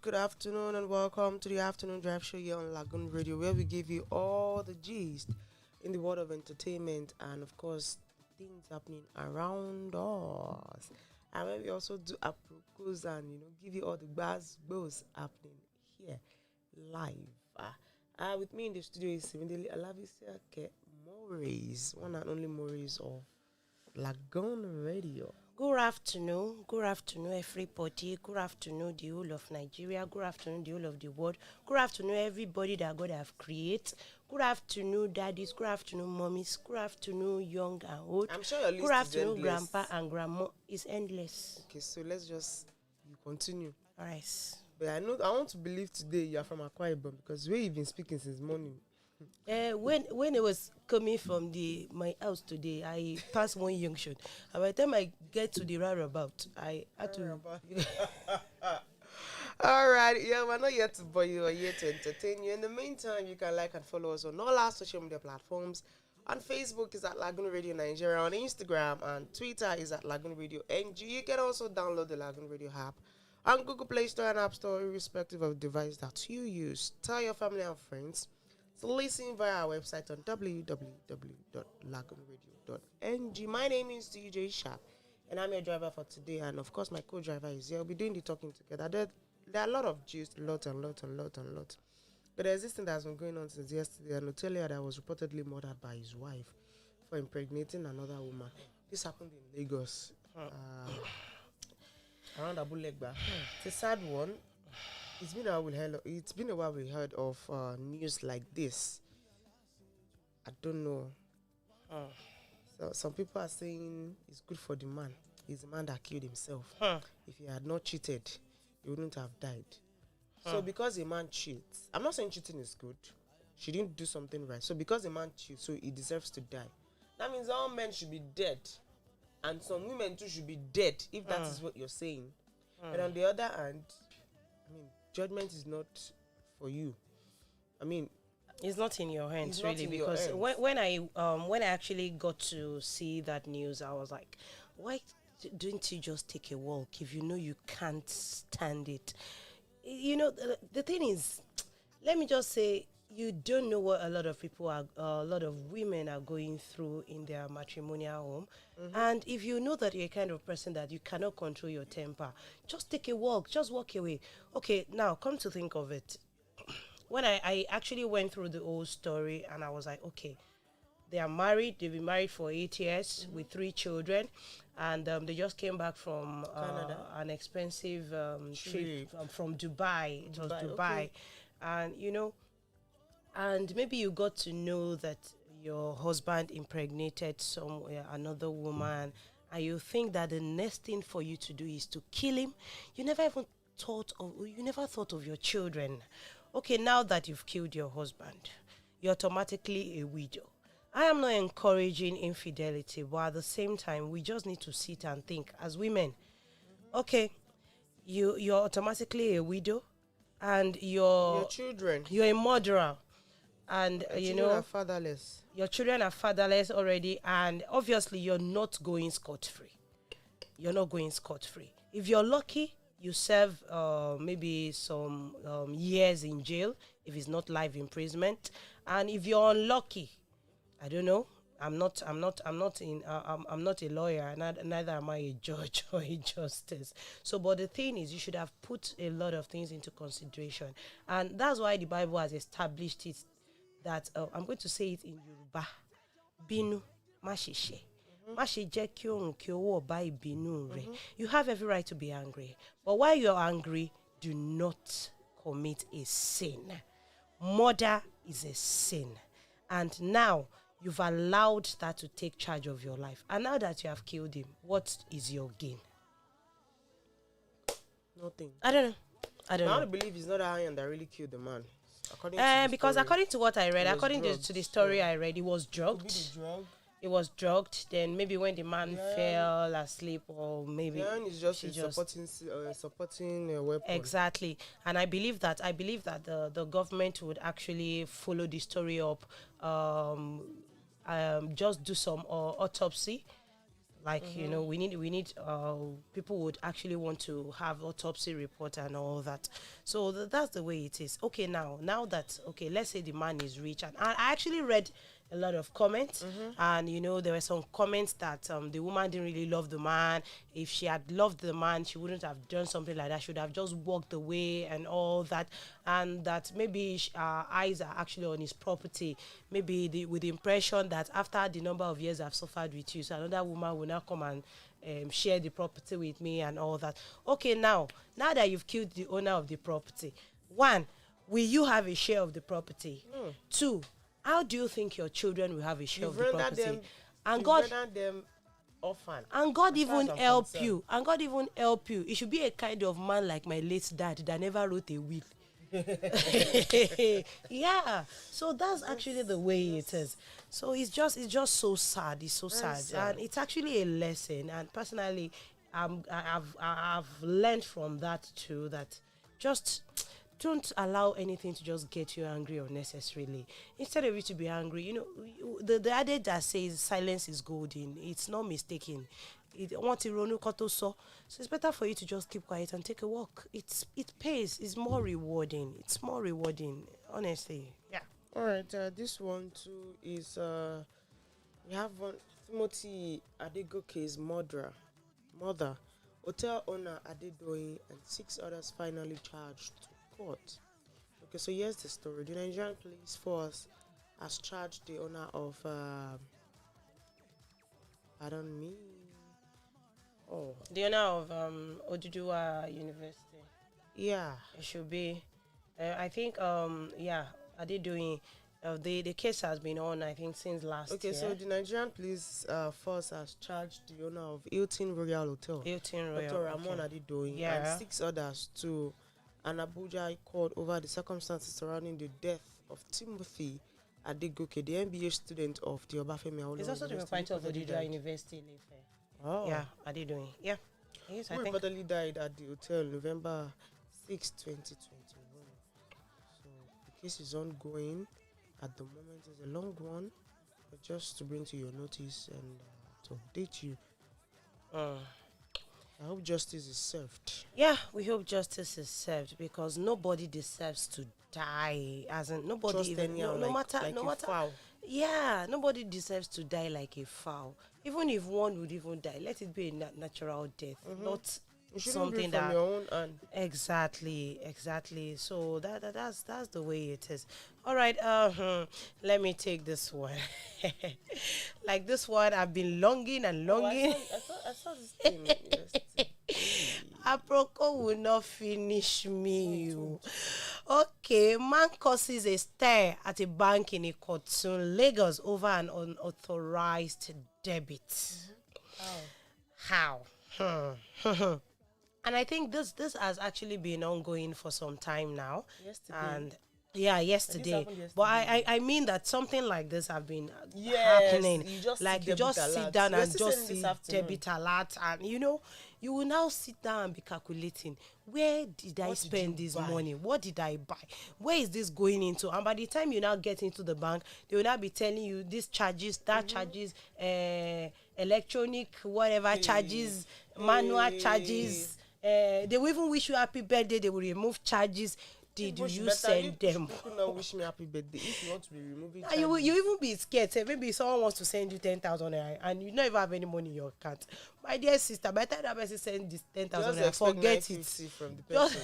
good afternoon, and welcome to the Afternoon Drive Show here on Lagoon Radio, where we give you all the gist in the world of entertainment and, of course, things happening around us. And where we also do apropos and, give you all the buzz happening here live. With me in the studio is Simindeli Alavisiake Maurice, one and only Maurice of Lagoon Radio. Good afternoon, everybody. Good afternoon, the whole of Nigeria. Good afternoon, the whole of the world. Good afternoon, everybody that God have created. Good afternoon, daddies. Good afternoon, mommies. Good afternoon, young and old. I'm sure your list Good afternoon, is endless. grandpa and grandma. It's endless. Okay, so let's just continue. All right. But I want to believe today you are from Akwa Ibom because the way you've been speaking since morning. When I was coming from my house today, I passed one junction. And by the time I get to the roundabout, I had to. All right, yeah, we're not here to bore you, we're here to entertain you. In the meantime, you can like and follow us on all our social media platforms. On Facebook is at Lagoon Radio Nigeria. On Instagram and Twitter is at Lagoonradio.Ng. You can also download the Lagoon Radio app on Google Play Store and App Store, irrespective of the device that you use. Tell your family and friends to listen via our website on www.lagoonradio.ng. My name is DJ Sharp, and I'm your driver for today. And of course, my co-driver is here. We'll be doing the talking together. There are a lot of gist, a lot. But there's this thing that has been going on since yesterday. And Otelia that was reportedly murdered by his wife for impregnating another woman. This happened in Lagos, around Abulegba. It's a sad one. It's been a while we heard of news like this. I don't know. So some people are saying it's good for the man. He's the man that killed himself. If he had not cheated, he wouldn't have died. So because a man cheats, I'm not saying cheating is good. She didn't do something right. So because a man cheats, so he deserves to die. That means all men should be dead. And some women too should be dead, if that is what you're saying. But on the other hand, judgment is not for you. It's not in your hands, really, because when I actually got to see that news, I was like, why didn't you just take a walk if you know you can't stand it? The thing is, let me just say, you don't know what a lot of women are going through in their matrimonial home. And if you know that you're a kind of person that you cannot control your temper, just take a walk, just walk away. Okay, now come to think of it. When I actually went through the whole story, and I was like, okay, they are married, they've been married for 8 years with 3 children, and they just came back from an expensive trip from Dubai. It was Dubai. Okay. And maybe you got to know that your husband impregnated another woman, and you think that the next thing for you to do is to kill him. You never thought of your children. Okay, now that you've killed your husband, you're automatically a widow. I am not encouraging infidelity, but at the same time, we just need to sit and think as women. Okay, you're automatically a widow, and your children, you're a murderer. And are fatherless. Your children are fatherless already, and obviously you're not going scot-free. If you're lucky, you serve maybe some years in jail, if it's not life imprisonment. And if you're unlucky, I don't know. I'm not a lawyer, and neither am I a judge or a justice. So, but the thing is, you should have put a lot of things into consideration, and that's why the Bible has established it. That I'm going to say it in Yoruba. Binu mashishe. You have every right to be angry. But while you're angry, do not commit a sin. Murder is a sin. And now you've allowed that to take charge of your life. And now that you have killed him, what is your gain? Nothing. I don't know. I don't believe it's not that iron that really killed the man. According to what I read, according to the story I read, he was drugged. It was drugged. Then maybe when the man fell asleep, or maybe it's just supporting a weapon. Exactly, and I believe that the government would actually follow the story up, just do some autopsy Like, you know, we need people would actually want to have autopsy report and all that. So that's the way it is. Okay, now that, okay, let's say the man is rich, and I actually read a lot of comments, and you know, there were some comments that the woman didn't really love the man. If she had loved the man, she wouldn't have done something like that. She would have just walked away and all that, and that maybe our eyes are actually on his property, maybe with the impression that after the number of years I've suffered with you, so another woman will now come and share the property with me and all that. Okay, now that you've killed the owner of the property, one, will you have a share of the property? Two, how do you think your children will have a share of the property? And God, them orphan. And God even help you. And God even help you. It should be a kind of man like my late dad that never wrote a will. Yeah. So that's actually the way it is. So it's just so sad. It's so sad. And it's actually a lesson. And personally, I've learned from that too, that just don't allow anything to just get you angry unnecessarily. Instead of you to be angry, you know, the adage that says silence is golden, it's not mistaken. So it's better for you to just keep quiet and take a walk. It pays. It's more rewarding. It's more rewarding, honestly. Yeah. All right. This one too is we have one, Timothy Adegoke's mother, hotel owner Adedoyin, and 6 others finally charged to court. Okay, so here's the story. The Nigerian police force has charged the owner of the owner of Oduduwa University. Yeah, it should be. I think Adedoyin. The case has been on, I think, since last year. Okay, so the Nigerian police force has charged the owner of Hilton Royal Hotel, Dr. Ramon Adedoyin, and 6 others to an Abuja court over the circumstances surrounding the death of Timothy Adegoke, the MBA student of the Obafemi Awolowo University. He's also the proprietor of Oduduwa University in Ife. Oh. Yeah, Adedoyin. Yeah. Yes, Who reportedly died at the hotel November 6, 2021. So the case is ongoing. At the moment, it's a long one, but just to bring to your notice and to update you. I hope justice is served. Yeah, we hope justice is served, because nobody deserves to die. As in, nobody, just even, no matter. Fowl. Yeah, nobody deserves to die like a fowl. Even if one would even die, let it be a natural death, not something be from your own hand. Exactly. So that's the way it is. All right. Let me take this one. Like this one, I've been longing. I saw this thing yesterday. Aproko will not finish me. Okay, man causes a stir at a bank in Ikotun, Lagos, over an unauthorized debit. How? And I think this has actually been ongoing for some time now. Yesterday. But I mean that something like this have been happening. You just sit down and just see debit alert, and you know, you will now sit down and be calculating, where did I spend this money? What did I buy? Where is this going into? And by the time you now get into the bank, they will now be telling you this charges, that charges, electronic whatever charges, manual charges. They will even wish you happy birthday. They will remove charges. Did you send them? People not wish me happy birthday if you want to be removing charges. And you even be scared. Say maybe someone wants to send you 10,000 naira and you don't even have any money in your account. My dear sister, by the time that person send this 10,000 naira, forget it. From the person.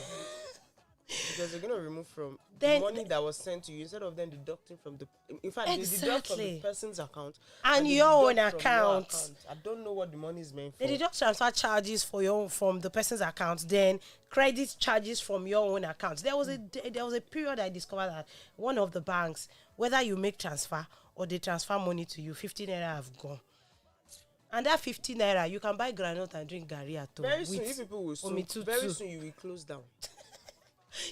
Because they're going to remove from the money that was sent to you instead of them deducting from the... In fact, they deduct from the person's account. And your own account. I don't know what the money is meant for. They deduct transfer charges from the person's account, then credit charges from your own account. There was a period I discovered that one of the banks, whether you make transfer or they transfer money to you, 15 naira have gone. And that 15 naira, you can buy granite and drink garri at home. Very soon, if people will soon you will close down.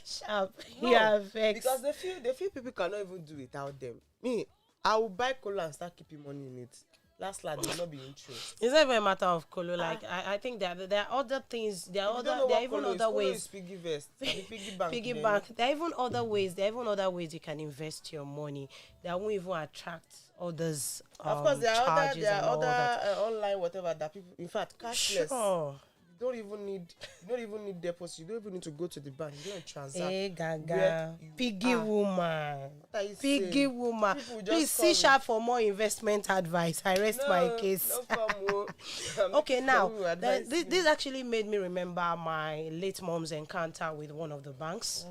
Sharp. No, yeah, vex. Because they feel people cannot even do without them. Me, I will buy cola and start keeping money in it. last will not be interest. It's not even a matter of color. Like I think that there are other things. There are even other ways. Piggy vest, piggy bank. Piggy bank. There are even other ways. There are even other ways you can invest your money that won't even attract others. Of course, there are other online whatever that people. In fact, cashless. Sure. You don't even need deposit. You don't even need to go to the bank. You don't transact. Hey, Gaga. Piggy woman. Piggy woman. Please see sharp for more investment advice. I rest my case. Okay, now this actually made me remember my late mom's encounter with one of the banks.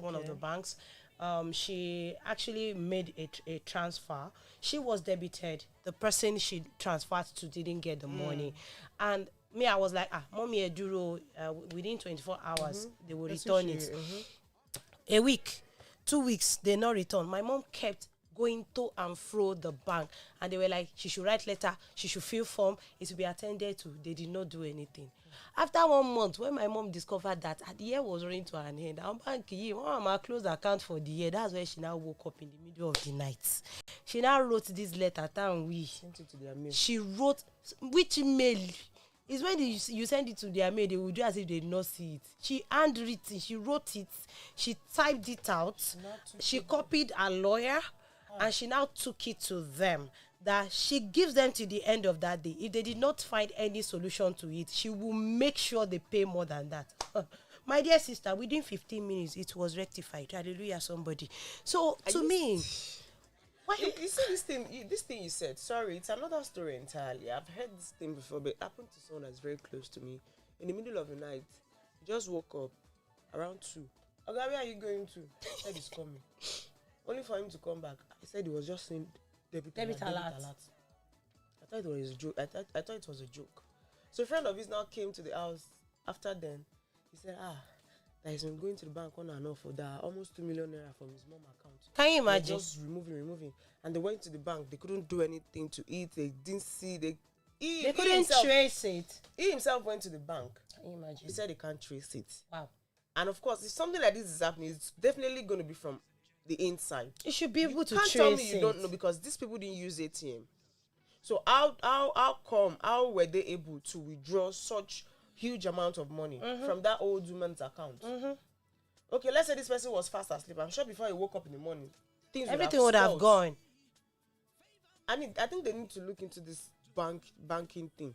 She actually made a transfer. She was debited. The person she transferred to didn't get the money, and me, I was like, mommy, Eduro, within 24 hours, they will return it. A week, 2 weeks, they not return. My mom kept going to and fro the bank, and they were like, she should write letter, she should fill form, it will be attended to. They did not do anything. After 1 month, when my mom discovered that the year was running to an end, Mama closed the account for the year. That's where she now woke up in the middle of the night. She now wrote this letter, she wrote, which email? It's when you send it to their mail, they will do as if they did not see it. She handwritten, she wrote it, she typed it out, she copied a lawyer, and she now took it to them. That she gives them to the end of that day. If they did not find any solution to it, she will make sure they pay more than that. My dear sister, within 15 minutes, it was rectified. Hallelujah, somebody. So, to me... You see this thing you said, sorry, it's another story entirely. I've heard this thing before, but it happened to someone that's very close to me. In the middle of the night, he just woke up around 2. Okay, where are you going to? He said he's coming. Only for him to come back. He said he was just saying debit alert. I thought it was a joke. I thought it was a joke. So a friend of his now came to the house after then. He said, that he's been going to the bank on and off for that almost 2 million naira from his mom account. Can you imagine? They're just removing. And they went to the bank. They couldn't do anything to eat. They didn't see. They couldn't trace it. He himself went to the bank. Can you imagine? He said he can't trace it. Wow. And of course, if something like this is happening, it's definitely going to be from the inside. You should be able to trace it. You can't tell me you don't know, because these people didn't use ATM. So how were they able to withdraw such huge amount of money from that old woman's account? Okay, let's say this person was fast asleep. I'm sure before he woke up in the morning, everything would have gone. I think they need to look into this banking thing.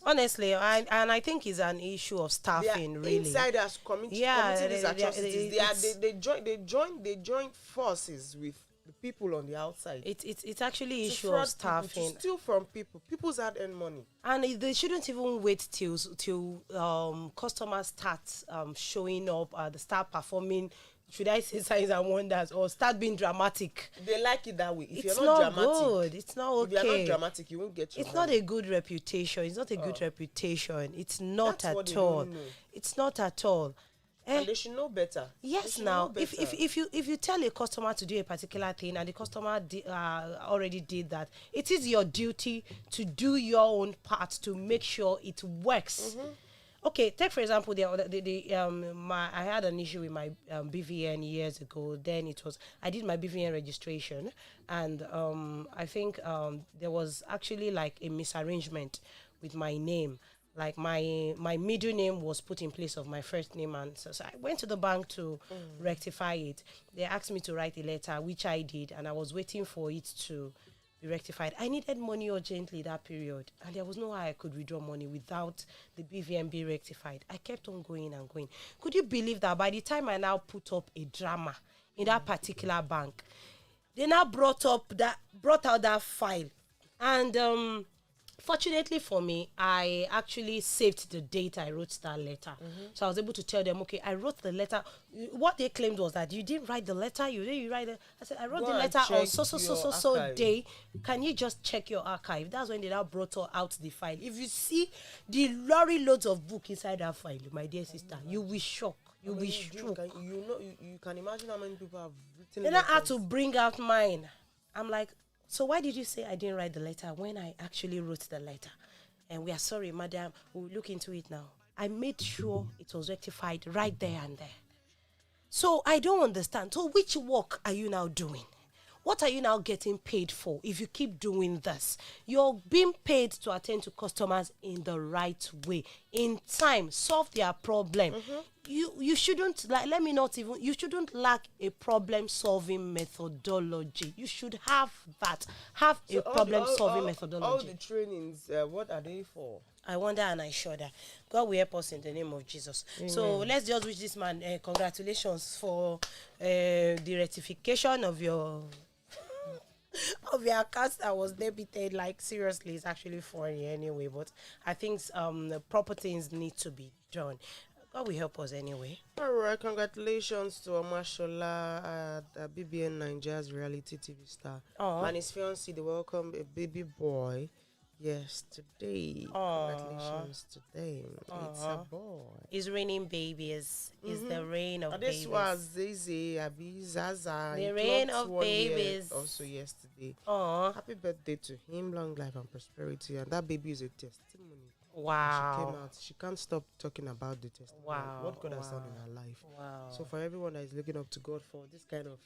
Honestly, I think it's an issue of staffing. Really, insiders committing these atrocities. They join forces with the people on the outside. It's actually an issue of staffing. To steal from people. People's hard-earned money. And they shouldn't even wait till customers start showing up, they start performing, should I say, signs and wonders, or start being dramatic. They like it that way. If it's you're not dramatic, good. It's not okay. If you're not dramatic, you won't get your It's money. not a good reputation. It's not a good reputation. It's not at all. It's not at all. And they should know better. Yes, now, if you tell a customer to do a particular thing and the customer already did that, it is your duty to do your own part to make sure it works. Okay, take for example I had an issue with my BVN years ago. Then I did my BVN registration, and I think there was actually like a misarrangement with my name. Like my middle name was put in place of my first name, and so I went to the bank to rectify it. They asked me to write a letter, which I did, and I was waiting for it to be rectified. I needed money urgently that period, and there was no way I could withdraw money without the BVN being rectified. I kept on going and going. Could you believe that by the time I now put up a drama in that particular bank, they now brought out that file, and fortunately for me, I actually saved the date I wrote that letter. So I was able to tell them, okay, I wrote the letter. What they claimed was that you didn't write the letter. You didn't write it. I said, I wrote the letter on so day. Can you just check your archive? That's when they now brought out the file. If you see the lorry loads of book inside that file, my dear sister, you will shock. You will shock. You can imagine how many people have written. Then I had to bring out mine. I'm like, so why did you say I didn't write the letter when I actually wrote the letter? And we are sorry, madam. We'll look into it now. I made sure it was rectified right there and there. So I don't understand. So which work are you now doing? What are you now getting paid for if you keep doing this? You're being paid to attend to customers in the right way, in time, solve their problem. You shouldn't, you shouldn't lack a problem-solving methodology. You should have that. Have a problem-solving methodology. All the trainings, what are they for? I wonder and I shudder. God will help us in the name of Jesus. Amen. So let's just wish this man congratulations for the rectification of your account that was debited. Like, seriously, it's actually funny anyway. But I think the proper things need to be done. God will help us anyway. All right, congratulations to Omashola at BBN Nigeria's reality TV star. And his fiancée, they welcome a baby boy. Yes, today. Congratulations to them. It's a boy. It's raining babies. It's the rain of babies. This was Zizi, Abi, Zaza. The rain of babies. Also yesterday. Happy birthday to him. Long life and prosperity. And that baby is a testimony. Wow. She came out. She can't stop talking about the testimony. Wow. What God has done in her life. Wow. So for everyone that is looking up to God for this kind of,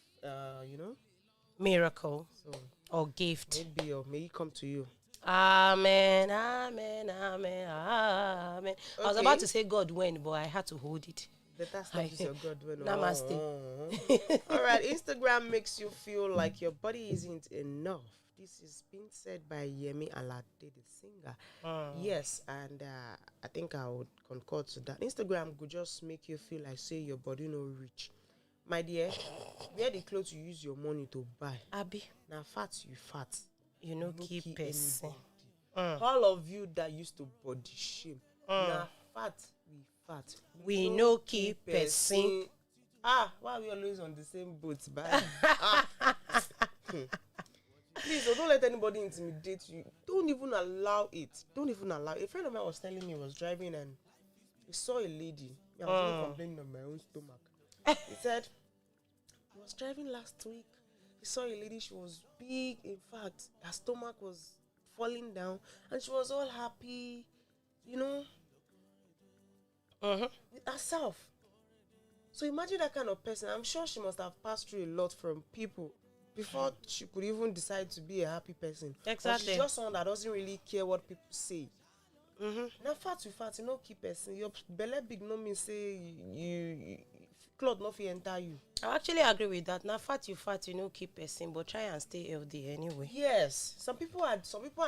miracle. So Or gift. May He come to you. Amen, amen, amen, amen. Okay. I was about to say God when, but I had to hold it. Better stop this your God when. Namaste. All right, Instagram makes you feel like your body isn't enough. This is being said by Yemi Alade, the singer. Yes, and I think I would concur to that. Instagram could just make you feel like, say, your body no rich. My dear, wear the clothes you use your money to buy. Abi. Now, fat, you fat. You know, keep person. All of you that used to body shame. Now, fat, we fat. We no keep person. Why are we always on the same boat? Please, don't let anybody intimidate you. Don't even allow it. A friend of mine was telling me he was driving and he saw a lady. I was even complaining on my own stomach. He said he was driving last week. He saw a lady. She was big. In fact, her stomach was falling down, and she was all happy, with herself. So imagine that kind of person. I'm sure she must have passed through a lot from people before she could even decide to be a happy person. Exactly. She's just someone that doesn't really care what people say. Now, fat, you know, keep person. Your belly big no mean say you cloth no fit enter you. I actually agree with that. Now, fat, you know, keep person, but try and stay healthy anyway. Yes, some people are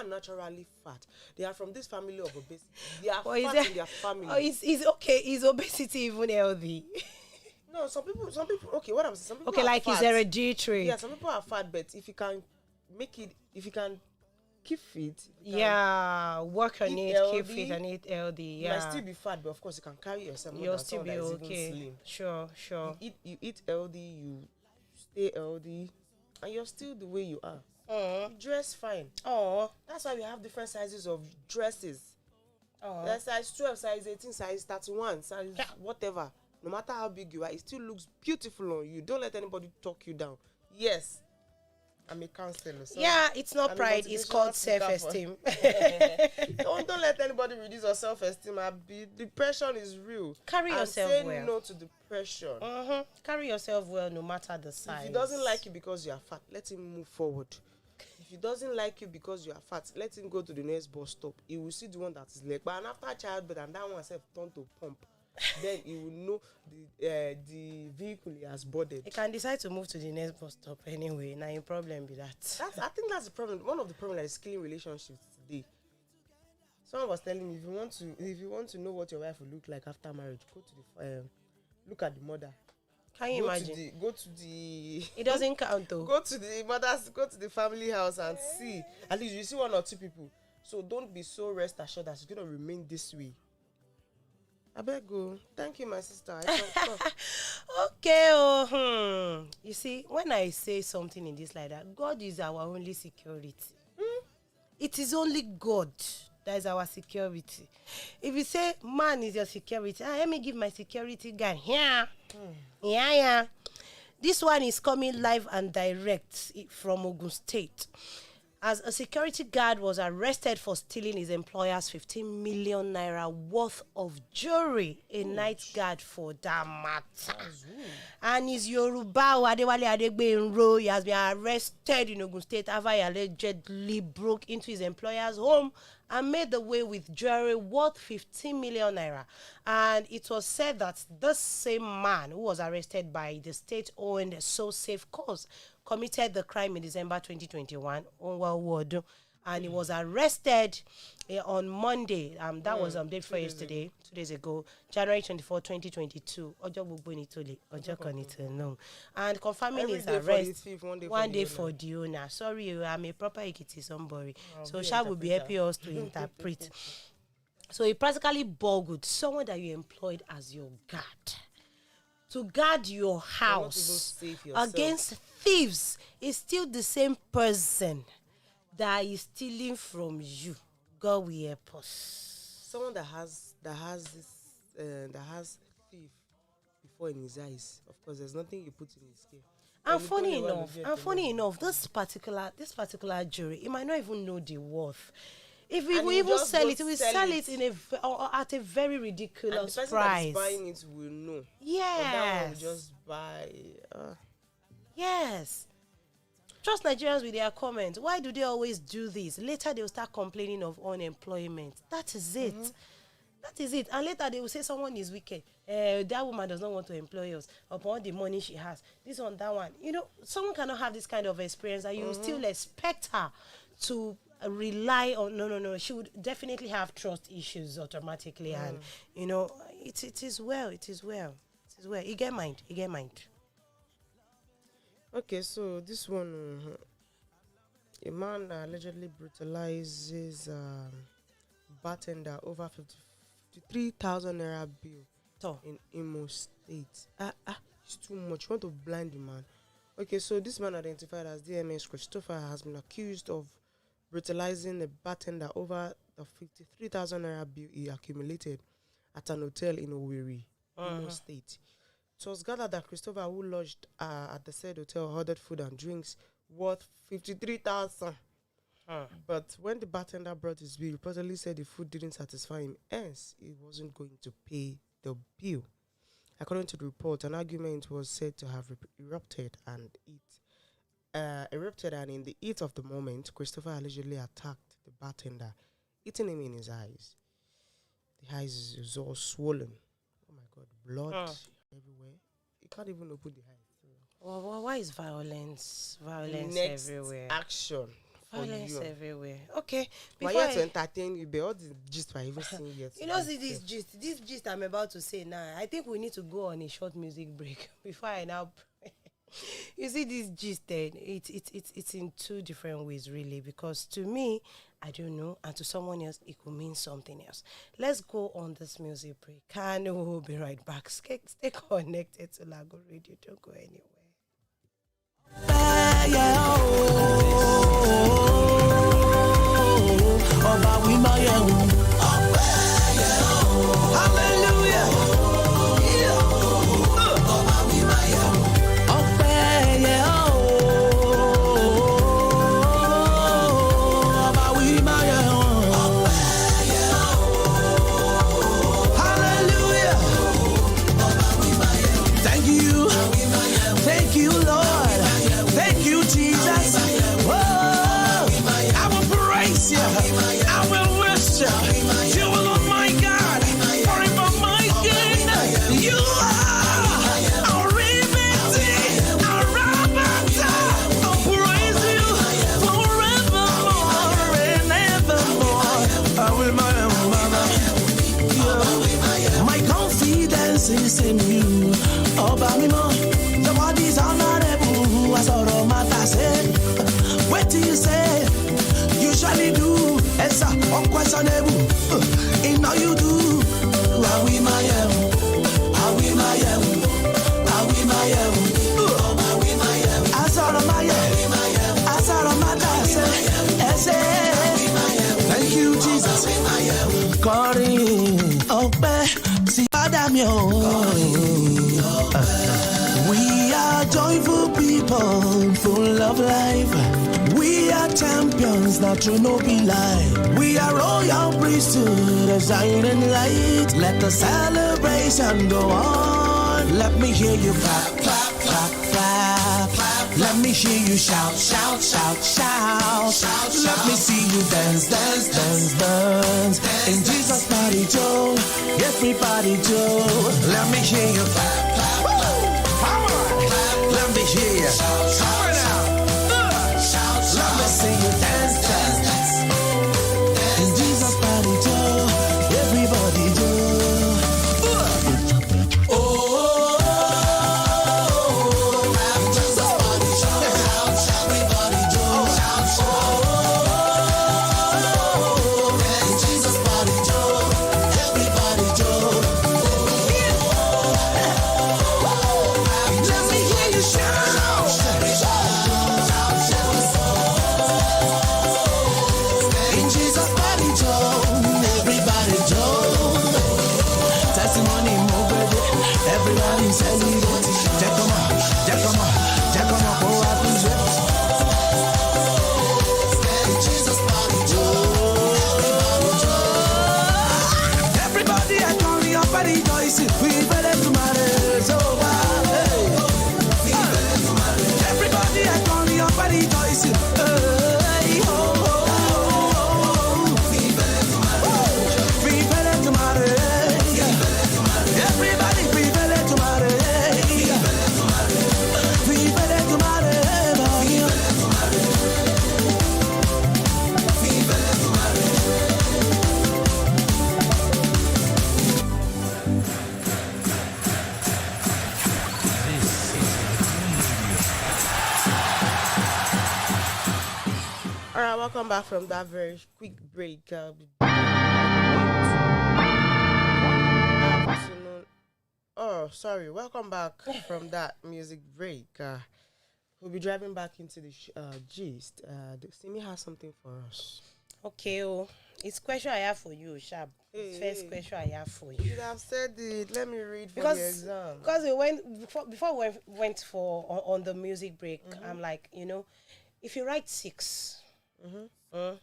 naturally fat. They are from this family of obesity. They are fat in their family. Oh, it's okay. Is obesity even healthy? No, some people. Okay, what I'm saying. Some people okay, are like fat. It's hereditary. Yeah, some people are fat, but if you can make it, if you can keep fit. Work on it, healthy, keep fit and eat healthy. You might still be fat, but of course you can carry yourself. You'll still be okay. Sure. You eat healthy, you stay healthy, and you're still the way you are. You dress fine. That's why we have different sizes of dresses. There's size 12, size 18, size 31, size whatever. No matter how big you are, it still looks beautiful on you. Don't let anybody talk you down. Yes, I'm a counselor. So it's not pride. It's called self-esteem. don't let anybody reduce your self-esteem. Depression is real. Carry yourself well. Say no to depression. Carry yourself well, no matter the size. If he doesn't like you because you are fat, let him move forward. If he doesn't like you because you are fat, let him go to the next bus stop. He will see the one that is leg. But after childbirth, and that one self turn to pump. Then he will know the vehicle he has boarded. He can decide to move to the next bus stop anyway. Now, your problem be that. I think that's the problem. One of the problems that is killing relationships today. Someone was telling me, if you want to know what your wife will look like after marriage, go to the look at the mother. Can you imagine? Go to the. It doesn't count though. Go to the mother's. Go to the family house and see. At least you see one or two people. So don't be so rest assured that it's gonna remain this way. I beg you. Thank you, my sister. Okay. You see, when I say something in this like that, God is our only security. It is only God that is our security. If you say man is your security, let me give my security guy. Yeah. This one is coming live and direct from Ogun State. as a security guard was arrested for stealing his employer's 15 million naira worth of jewelry, a night guard for that matter. And his Yoruba Adewale Adegbenro, he has been arrested in Ogun State after he allegedly broke into his employer's home and made the way with jewelry worth 15 million naira. And it was said that this same man who was arrested by the state-owned So Safe Cause committed the crime in December 2021 and he was arrested on Monday. That was day before yesterday, 2 days ago, January 24, 2022. And confirming his arrest, one day for the owner. Sorry, I'm a proper Ekiti somebody. So Shah will be helping us to interpret. So he practically boggled someone that you employed as your guard to guard your house against thieves is still the same person that is stealing from you. God will help us. Someone that has thief before in his eyes. Of course, there's nothing you put in his care. And funny enough, this particular jewelry, he might not even know the worth. If we will even sell it, we sell it at a very ridiculous price. And the person that's buying it will know. Yes. That one will just buy. Yes. Trust Nigerians with their comments. Why do they always do this? Later they will start complaining of unemployment. That is it. That is it. And later they will say someone is wicked. That woman does not want to employ us upon the money she has. This one, that one. You know, someone cannot have this kind of experience and you will still expect her to rely on. No. She would definitely have trust issues automatically. And, you know, it is well. You get mind. Okay, so this one, a man allegedly brutalizes bartender over 53,000 naira bill in Imo State. It's too much. You want to blind the man. Okay, so this man identified as DMS Christopher has been accused of brutalizing a bartender over the 53,000 naira bill he accumulated at an hotel in Owerri, Imo State. It was gathered that Christopher, who lodged at the said hotel, ordered food and drinks worth 53,000. But when the bartender brought his bill, he reportedly said the food didn't satisfy him, hence he wasn't going to pay the bill. According to the report, an argument was said to have erupted, and in the heat of the moment, Christopher allegedly attacked the bartender, hitting him in his eyes. The eyes is all swollen. Oh my God, blood everywhere. You can't even open the eyes. Well, why is violence Next everywhere? Action. Violence everywhere. Okay. Why you have to entertain you? But all the gist I even seen yet. You know, see this gist I'm about to say now. I think we need to go on a short music break before I now. You see this gist, it's in two different ways really, because to me, I don't know, and to someone else, it could mean something else. Let's go on this music break, and we'll be right back. Stay connected to Lago Radio. Don't go anywhere. Is in you, Oba Mimo. The body's honorable, as all matter say. What do you say? Usually do, as unquestionable. In all you do, are we my are we my are we my are we my as all my as all matter say. Thank you, Jesus. Corinne, we are joyful people, full of life. We are champions, not to no be lie. We are royal priesthood, a shining light. Let the celebration go on. Let me hear you clap, clap, clap, clap, clap. Let me hear you shout, shout, shout, shout, shout. Let me see you dance, dance, dance, dance. In Jesus' body, Joe, everybody, Joe. Let me hear you clap, clap, clap. Come on, let me hear you. Come on now. Let me see you dance, dance, dance. In Jesus' body, Joe, everybody, Joe. Welcome back from that very quick break. Welcome back from that music break. We'll be driving back into the gist. Simi has something for us. Okay, it's question I have for you, Shab. First question I have for you. You have said it. Let me read for the exam. Because we went before we went for on the music break. I'm like, if you write 6.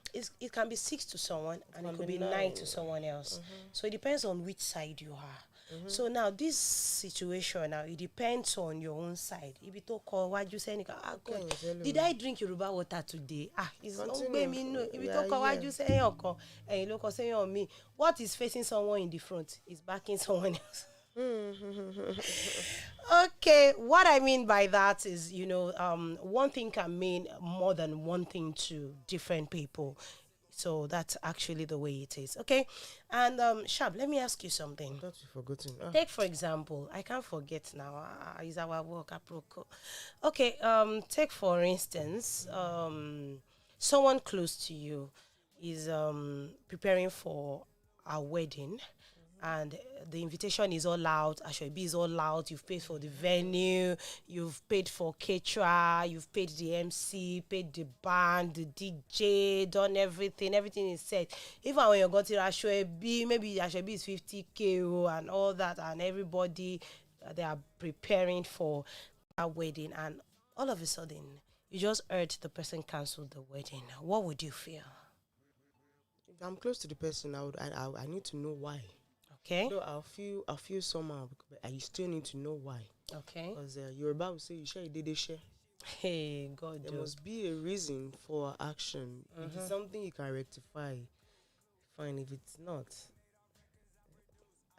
It can be 6 to someone and it could be 9 to someone else. So it depends on which side you are. So now this situation now it depends on your own side. If you talk what you say, did I drink Yoruba water today? It's not me. No. If you talk what you say, and you look say on me, what is facing someone in the front is backing someone else. Okay, what I mean by that is, one thing can mean more than one thing to different people. So that's actually the way it is. Okay, and Shab, let me ask you something. I thought you forgotten. Take for example, I can't forget now. Is our work apropos? Okay, take for instance, someone close to you is preparing for a wedding. And the invitation is all out. Ashoebi is all out. You've paid for the venue. You've paid for caterer. You've paid the MC, paid the band, the DJ, done everything. Everything is set. Even when you got to Ashoebi, maybe Ashoebi is 50K and all that, and everybody they are preparing for a wedding, and all of a sudden you just heard the person canceled the wedding. What would you feel? If I'm close to the person, I need to know why. Okay. So I'll feel somehow, but I still need to know why. Okay. Because Yoruba will say, you share, you share. Hey, God. There must be a reason for action. If it's something you can rectify, fine. If it's not,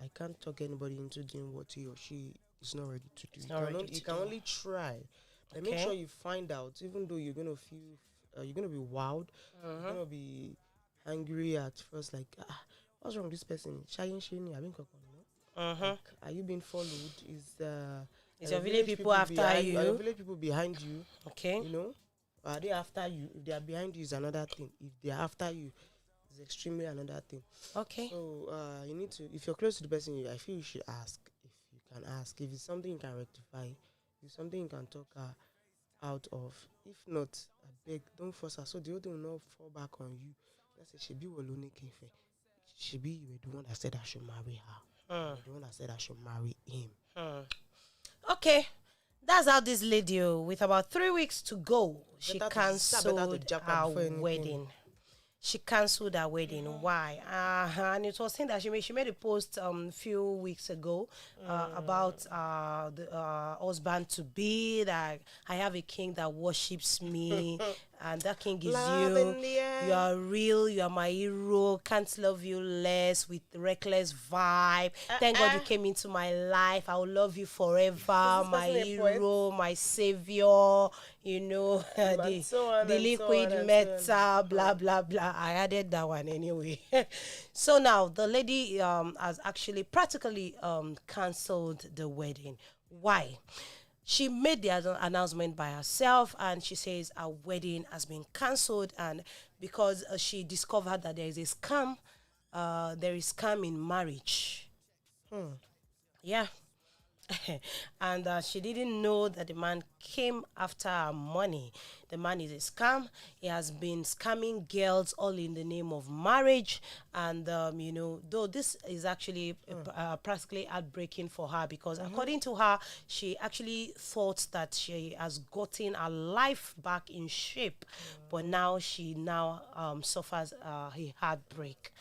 I can't talk anybody into doing what he or she is not ready to do. You can only try. But make sure you find out, even though you're gonna feel, you're gonna be wowed, you're gonna be angry at first, like, what's wrong with this person? Like, are you being followed? Is your village people after you? Are your village people behind you? Okay. Are they after you? If they are behind you, is another thing. If they are after you, it's extremely another thing. Okay. So you need to, if you're close to the person, I feel you should ask. If you can ask, if it's something you can rectify, if it's something you can talk out of. If not, I beg, don't force her. So the other will not fall back on you. That's a Shebi Wolone Kefe. Shebi, you were the one that said I should marry her. You were the one that said I should marry him. Okay. That's how this lady, with about 3 weeks to go, she cancelled our wedding. She cancelled her wedding. Why? And it was saying that she made a post few weeks ago about the husband to be, that I have a king that worships me, and that king is you. You are real. You are my hero. Can't love you less, with reckless vibe. Thank God you came into my life. I will love you forever. My hero, my savior. You know, the liquid metal, blah blah blah. I added that one anyway. So now the lady has actually practically cancelled the wedding. Why? She made the announcement by herself, and she says her wedding has been cancelled, and because she discovered that there is a scam, there is scam in marriage. Yeah. And she didn't know that the man came after her money. The man is a scam. He has been scamming girls all in the name of marriage. And, though this is actually practically heartbreaking for her, because according to her, she actually thought that she has gotten her life back in shape. But now she suffers a heartbreak.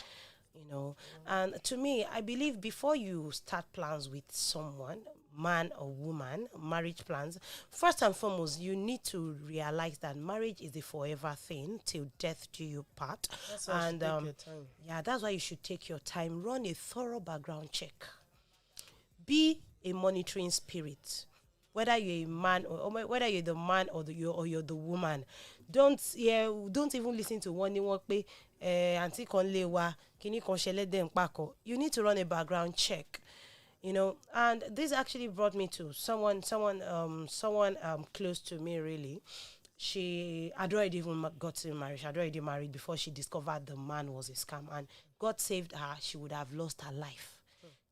And to me, I believe before you start plans with someone, man or woman, marriage plans, first and foremost, you need to realize that marriage is a forever thing till death do you part. That's why you should take your time. Yeah, that's why you should take your time. Run a thorough background check. Be a monitoring spirit. Whether you're a man or whether you're the man or you're the woman, don't even listen to one pe auntie kan lewa kini kan shele den pako. You need to run a background check, and this actually brought me to someone close to me, really. She had already even gotten married. She had already married before she discovered the man was a scam, and God saved her. She would have lost her life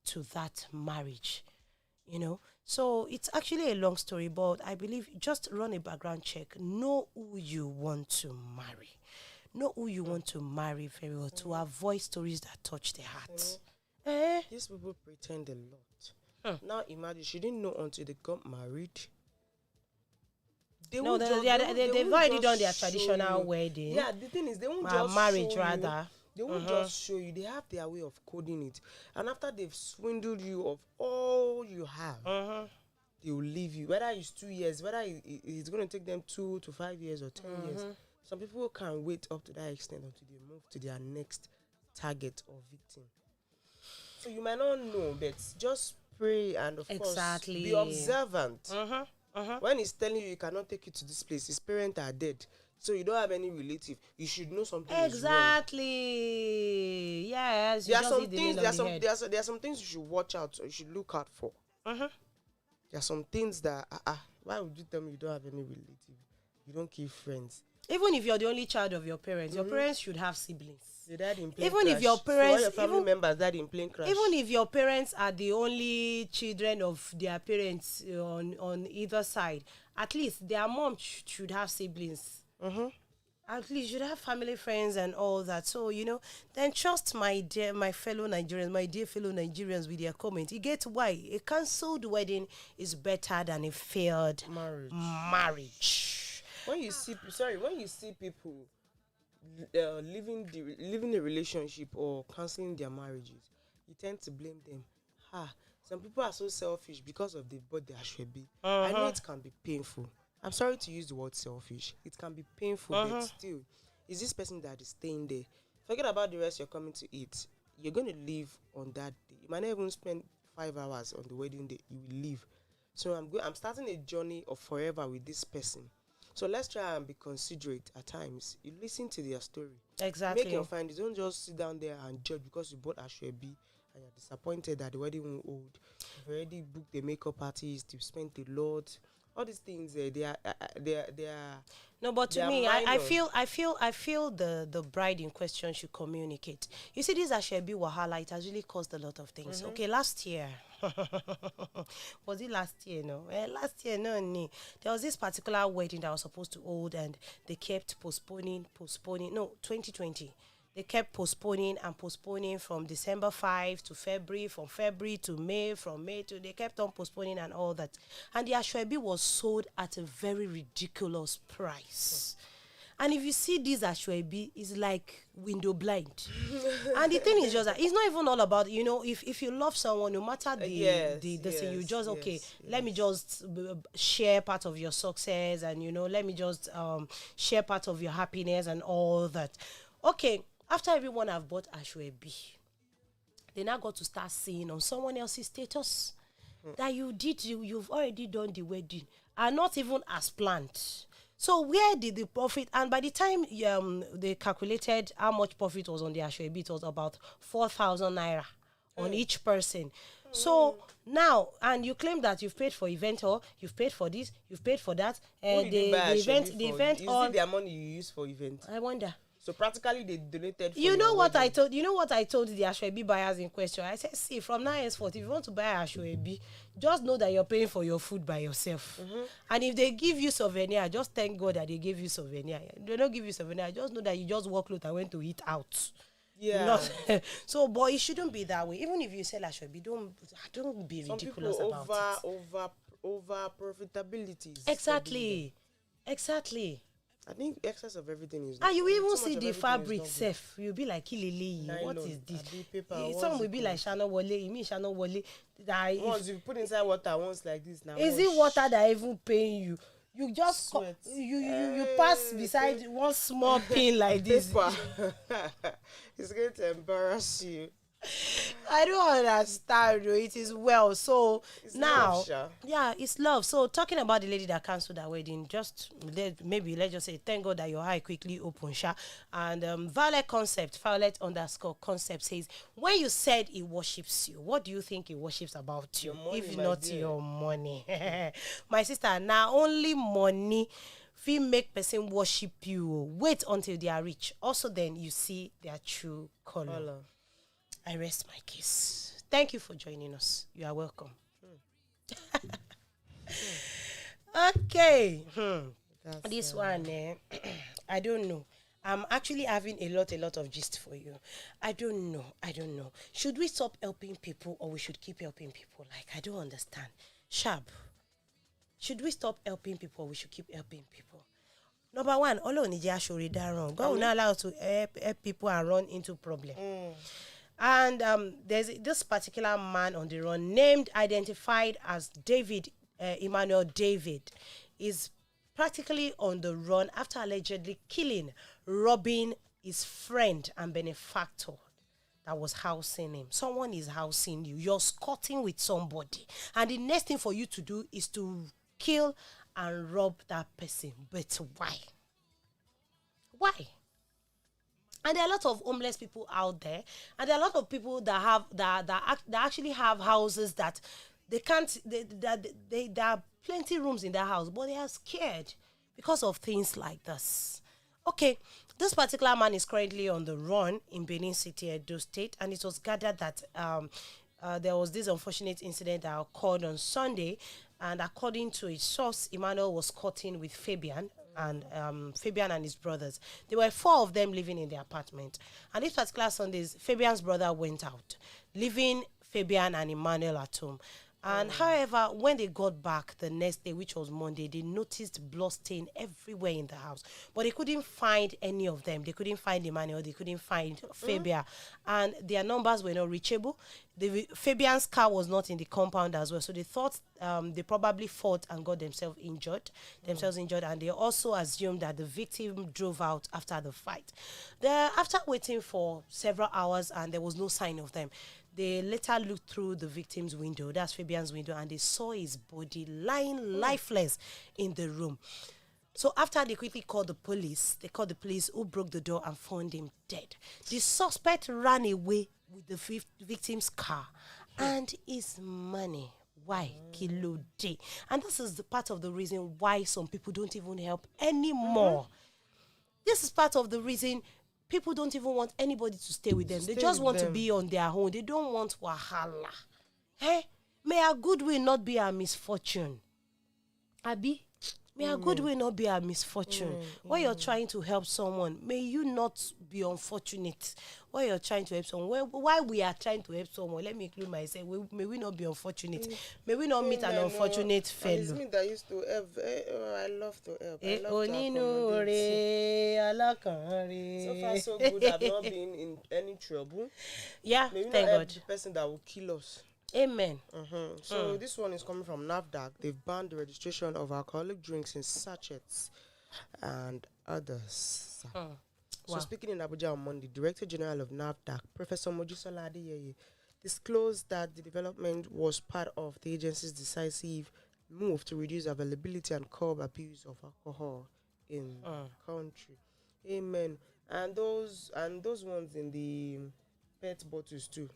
to that marriage. So it's actually a long story, but I believe just run a background check. Know who you want to marry. Know who you want to marry very well, to avoid stories that touch the heart. These people pretend a lot. Now imagine, she didn't know until they got married. They've already done their traditional wedding. Yeah, the thing is, they won't just marriage show rather. They won't just show you. They have their way of coding it. And after they've swindled you of all you have, they will leave you. Whether it's 2 years, whether it's going to take them 2 to 5 years or 10 years. Some people can't wait up to that extent until they move to their next target or victim. So you might not know, but just pray and of course be observant. When he's telling you cannot take you to this place, his parents are dead, so you don't have any relative, you should know something exactly is wrong. Yes, there are some things you should watch out, or you should look out for. There are some things that why would you tell me you don't have any relative, you don't keep friends? Even if you're the only child of your parents, your parents should have siblings. They died in plane even crash. If your parents, so all your family members died in plane crash. Even if your parents are the only children of their parents on either side, at least their mom should have siblings. At least you should have family, friends, and all that. So then trust my dear fellow Nigerians with their comment. You get why a cancelled wedding is better than a failed marriage. When you see people living a relationship or cancelling their marriages, you tend to blame them. Some people are so selfish because of they bought their ashwebi. I know it can be painful. I'm sorry to use the word selfish. It can be painful, but still, is this person that is staying there? Forget about the rest you're coming to eat. You're going to leave on that day. You might not even spend 5 hours on the wedding day. You will leave. So I'm starting a journey of forever with this person. So let's try and be considerate at times. You listen to their story. Exactly. Make your findings. Don't just sit down there and judge because you bought ashwebi and you're disappointed that the wedding won't hold. You've already booked the makeup artist. You've spent a lot. All these things, they are. No, but to me, I feel the bride in question should communicate. You see, this ashwebi wahala, it has really caused a lot of things. Okay, last year. Was it last year? No, last year, no. There was this particular wedding that was supposed to hold, and they kept postponing. No, 2020. They kept postponing and postponing from December 5 to February, from February to May, from May to... They kept on postponing and all that. And the Ashwebi was sold at a very ridiculous price. And if you see this Ashwebi, it's like window blind. And the thing is just that it's not even all about, if you love someone, no matter you just, let me just share part of your success and, let me just share part of your happiness and all that. Okay. After everyone have bought Ashwebi, they now got to start seeing on someone else's status that you've already done the wedding and not even as planned. So where did the profit? And by the time they calculated how much profit was on the Ashwebi, it was about 4,000 naira on each person. So now, and you claim that you've paid for event hall, you've paid for this, you've paid for that, and the event all. Is it their money you use for event? I wonder. So practically they donated for you know what wedding. I told the Ashwebi buyers in question? I said, see, from now henceforth, if you want to buy Ashwebi, just know that you're paying for your food by yourself. And if they give you souvenir, just thank God that they gave you souvenir. They don't give you souvenir, just know that you just walked out and went to eat out. Yeah. So, but it shouldn't be that way. Even if you sell Ashwebi, don't be ridiculous about it. Over profitability. Exactly. I think excess of everything is. And you will even see the fabric self. You'll be like, what is this? Some will be like Shana Wale. You mean Shana Wale? Once you put inside water, once like this now. Is it water that even paying you? You just you pass beside one small pin like this. It's going to embarrass you. I don't understand. It is well. So it's now, love, it's love. So talking about the lady that cancelled her wedding, let's just say, thank God that your eye quickly open, Sha. And Violet_concept says, when you said he worships you, what do you think he worships about you? Money, if not your money? My sister, now only money feel make person worship you. Wait until they are rich. Also, then you see their true color. I rest my case. Thank you for joining us. You are welcome. Okay. This one, I don't know. I'm actually having a lot of gist for you. I don't know. Should we stop helping people or we should keep helping people? Like, I don't understand. Sharp. Should we stop helping people or we should keep helping people? Number one, God will not allow to help people and run into problem. And there's this particular man on the run, identified as David, Emmanuel David, is practically on the run after allegedly robbing his friend and benefactor that was housing him. Someone is housing you. You're squatting with somebody. And the next thing for you to do is to kill and rob that person. But why? Why? And there are a lot of homeless people out there, and there are a lot of people that actually have houses that they can't. There are plenty rooms in their house, but they are scared because of things like this. Okay, this particular man is currently on the run in Benin City, Edo State, and it was gathered that there was this unfortunate incident that occurred on Sunday, and according to its source, Emmanuel was caught in with Fabian and his brothers. There were 4 of them living in the apartment. And this particular Sunday, Fabian's brother went out, leaving Fabian and Emmanuel at home. And however, when they got back the next day, which was Monday, they noticed blood stain everywhere in the house. But they couldn't find any of them. They couldn't find Emmanuel. They couldn't find Fabian. And their numbers were not reachable. Fabian's car was not in the compound as well. So they thought they probably fought and got themselves injured. And they also assumed that the victim drove out after the fight. After waiting for several hours and there was no sign of them, they later looked through the victim's window, that's Fabian's window, and they saw his body lying lifeless in the room. So after they quickly called the police, who broke the door and found him dead. The suspect ran away with the victim's car and his money. Why? Kilo day. And this is the part of the reason why some people don't even help anymore. This is part of the reason people don't even want anybody to stay with them. They just want to be on their own. They don't want wahala. Hey, may our goodwill not be our misfortune. Abi, May a good way not be a misfortune. When you're trying to help someone, may you not be unfortunate. When you're trying to help someone, while we are trying to help someone, let me include myself, may we not be unfortunate. May we not meet an unfortunate fellow. It's me that used to help. I love to help. I love to accommodate. So far, so good. I've not been in any trouble. Yeah, Maybe thank not God. the person that will kill us. Amen. So this one is coming from NAFDAC. They've banned the registration of alcoholic drinks in sachets and others. So speaking in Abuja on Monday, Director General of NAFDAC, Professor Mojisola Adeyeye, disclosed that the development was part of the agency's decisive move to reduce availability and curb abuse of alcohol in the country. Amen. And those ones in the PET bottles too.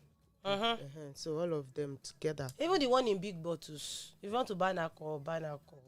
So all of them together. Even the one in big bottles. If you want to ban alcohol, ban alcohol.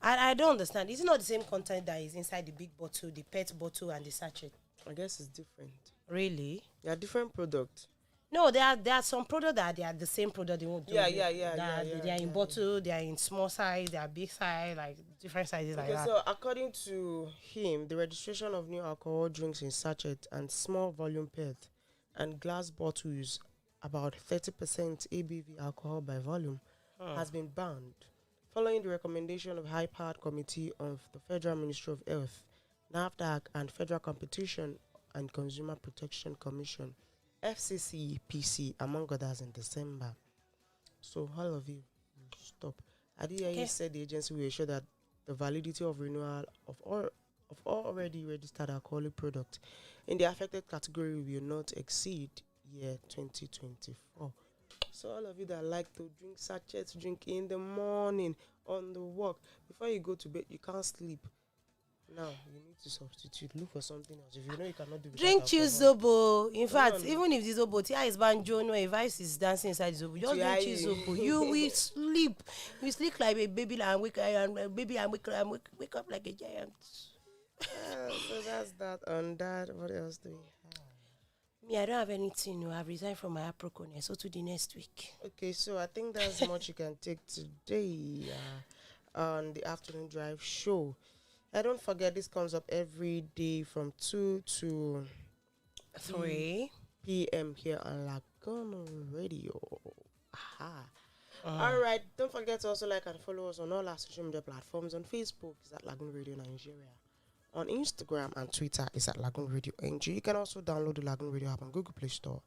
I don't understand. Is it not the same content that is inside the big bottle, the PET bottle, and the sachet? I guess it's different. Really? They are different products. No, there are some products that they are the same product. They won't do. They are in bottle. They are in small size. They are big size, like different sizes like that. So according to him, the registration of new alcohol drinks in sachet and small volume PET and glass bottles, about 30% ABV alcohol by volume, has been banned, following the recommendation of High-Powered Committee of the Federal Ministry of Health, NAFDAC, and Federal Competition and Consumer Protection Commission, FCCPC, among others, in December. So all of you, stop. Adeyeye said the agency will ensure that the validity of renewal of all already registered alcoholic products in the affected category will not exceed year 2024. So all of you that like to drink sachets, drink in the morning, on the walk, before you go to bed, you can't sleep. Now you need to substitute. Look for something else. If you know you cannot do it. Drink Chizobo. In fact, even if the Zobo Tia is banjo, no, if Ice is dancing inside the Zobo, just drink Chizobo. You will sleep. You sleep like a baby and wake up like a giant. So that's that on that. What else do we have? Me, I don't have anything. No, I've resigned from my Apricone, so to the next week. Okay, so I think that's much you can take today on the afternoon drive show. And don't forget, this comes up every day from 2 to 3 p.m. here on Lagoon Radio. All right, don't forget to also like and follow us on all our social media platforms. On Facebook is at Lagoon Radio Nigeria. On Instagram and Twitter is at Lagoonradio.Ng. You can also download the Lagoon Radio app on Google Play Store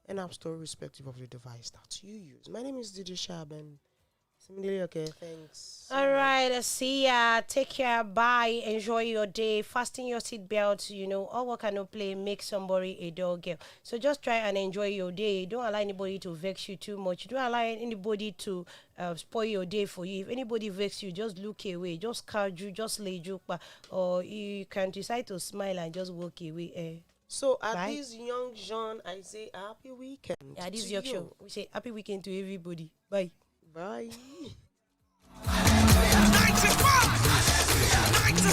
and App Store, respective of the device that you use. My name is DJ Shab, and similarly, okay, thanks. All right, see ya. Take care. Bye. Enjoy your day. Fasten your seatbelt. You know, all work and no play make somebody a dog girl. So just try and enjoy your day. Don't allow anybody to vex you too much. Don't allow anybody to spoil your day for you. If anybody vex you, just look away. Just card you. Just lay joke. Or you can decide to smile and just walk away. So at this young Jean, I say happy weekend. Yeah, this is your show. We say happy weekend to everybody. Bye. Bye. 95, 96.